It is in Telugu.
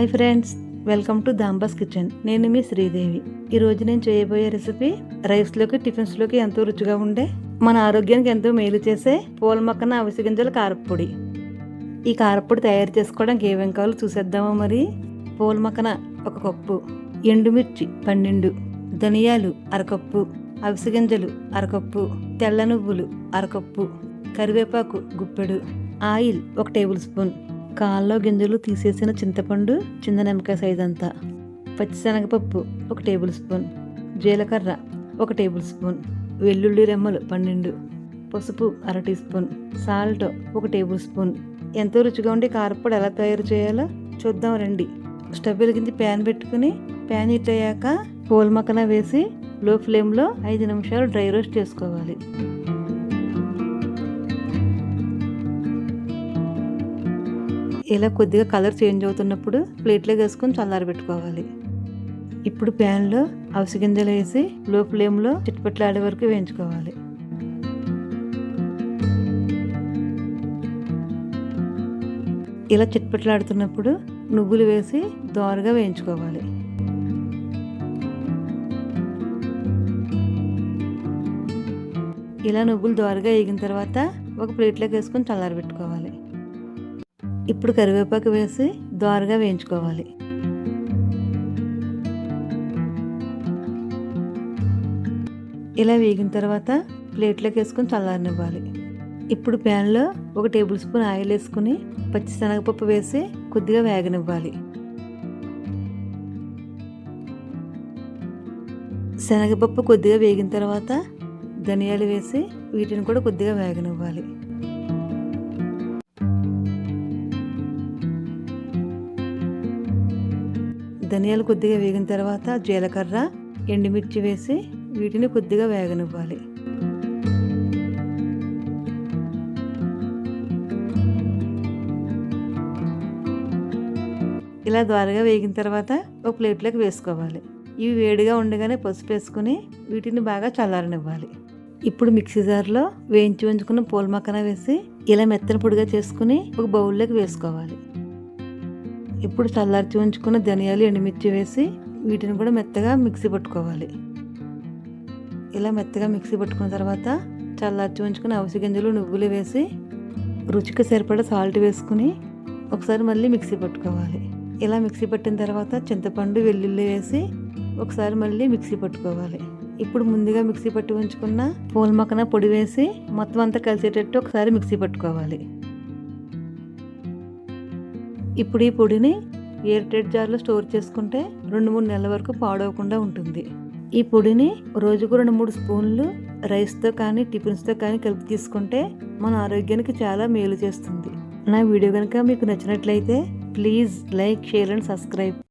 హాయ్ ఫ్రెండ్స్, వెల్కమ్ టు దాంబాస్ కిచెన్. నేను మీ శ్రీదేవి. ఈరోజు నేను చేయబోయే రెసిపీ రైస్లోకి టిఫిన్స్లోకి ఎంతో రుచిగా ఉండే, మన ఆరోగ్యానికి ఎంతో మేలు చేసే పూల మొక్కన అవిసె గింజల కారప్పొడి. ఈ కారప్పొడి తయారు చేసుకోవడానికి ఏమేం కావాలో చూసేద్దామా మరి. పూల మొక్కన 1 కప్పు, ఎండుమిర్చి 12, ధనియాలు 1/2 కప్పు, అవిసె గింజలు 1/2 కప్పు, తెల్ల నువ్వులు 1/2 కప్పు, కరివేపాకు గుప్పెడు, ఆయిల్ 1 టేబుల్ స్పూన్, కాల్లో గింజలు తీసేసిన చింతపండు చిన్న నిమ్మకాయ సైజ్ అంతా, పచ్చిశనగపప్పు 1 టేబుల్ స్పూన్, జీలకర్ర 1 టేబుల్ స్పూన్, వెల్లుల్లి రెమ్మలు 12, పసుపు 1/2 teaspoon, salt 1 tablespoon. ఎంతో రుచిగా ఉండే కారప్పొడి ఎలా తయారు చేయాలో చూద్దాం రండి. స్టవ్ వెలిగించి ప్యాన్ పెట్టుకుని ప్యాన్ హీట్ అయ్యాక పూల మొక్కన వేసి లో ఫ్లేమ్లో 5 నిమిషాలు డ్రై రోస్ట్ చేసుకోవాలి. ఇలా కొద్దిగా కలర్ చేంజ్ అవుతున్నప్పుడు ప్లేట్లోకి వేసుకొని చల్లారబెట్టుకోవాలి. ఇప్పుడు ప్యాన్లో అవిసె గింజలు వేసి లో ఫ్లేమ్లో చిట్పట్లాడే వరకు వేయించుకోవాలి. ఇలా చిట్పట్లాడుతున్నప్పుడు నువ్వులు వేసి దోరగా వేయించుకోవాలి. ఇలా నువ్వులు దోరగా వేగిన తర్వాత ఒక ప్లేట్లోకి వేసుకొని చల్లారబెట్టుకోవాలి. ఇప్పుడు కరివేపాకు వేసి దోరగా వేయించుకోవాలి. ఇలా వేగిన తర్వాత ప్లేట్లోకి వేసుకొని చల్లారనివ్వాలి. ఇప్పుడు ప్యాన్లో 1 టేబుల్ స్పూన్ ఆయిల్ వేసుకుని పచ్చిశనగపప్పు వేసి కొద్దిగా వేగనివ్వాలి. శనగపప్పు కొద్దిగా వేగిన తర్వాత ధనియాలు వేసి వీటిని కూడా కొద్దిగా వేగనివ్వాలి. ధనియాలు కొద్దిగా వేగిన తర్వాత జీలకర్ర, ఎండుమిర్చి వేసి వీటిని కొద్దిగా వేగనివ్వాలి. ఇలా ద్వారగా వేగిన తర్వాత ఒక ప్లేట్లోకి వేసుకోవాలి. ఇవి వేడిగా ఉండగానే పసుపు వేసుకుని వీటిని బాగా చల్లారనివ్వాలి. ఇప్పుడు మిక్సీ జార్లో వేయించి ఉంచుకున్న పూల మొక్కన వేసి ఇలా మెత్తని పొడిగా చేసుకుని ఒక బౌల్లోకి వేసుకోవాలి. ఇప్పుడు చల్లార్చి ఉంచుకున్న ధనియాలు, ఎండుమిర్చి వేసి వీటిని కూడా మెత్తగా మిక్సీ పట్టుకోవాలి. ఇలా మెత్తగా మిక్సీ పట్టుకున్న తర్వాత చల్లార్చి ఉంచుకున్న అవిసె గింజలు, నువ్వులు వేసి రుచికి సరిపడా సాల్ట్ వేసుకుని ఒకసారి మళ్ళీ మిక్సీ పట్టుకోవాలి. ఇలా మిక్సీ పట్టిన తర్వాత చింతపండు, వెల్లుల్లి వేసి ఒకసారి మళ్ళీ మిక్సీ పట్టుకోవాలి. ఇప్పుడు ముందుగా మిక్సీ పట్టి ఉంచుకున్న పూల మొక్కన పొడి వేసి మొత్తం అంతా కలిసేటట్టు ఒకసారి మిక్సీ పట్టుకోవాలి. ఇప్పుడు ఈ పొడిని ఎయిర్ టైట్ జార్లో స్టోర్ చేసుకుంటే 2-3 నెలల వరకు పాడవకుండా ఉంటుంది. ఈ పొడిని రోజుకు 2-3 స్పూన్లు రైస్తో కానీ టిఫిన్స్తో కానీ కలిపి తీసుకుంటే మన ఆరోగ్యానికి చాలా మేలు చేస్తుంది. నా వీడియో కనుక మీకు నచ్చినట్లయితే please like, share and subscribe.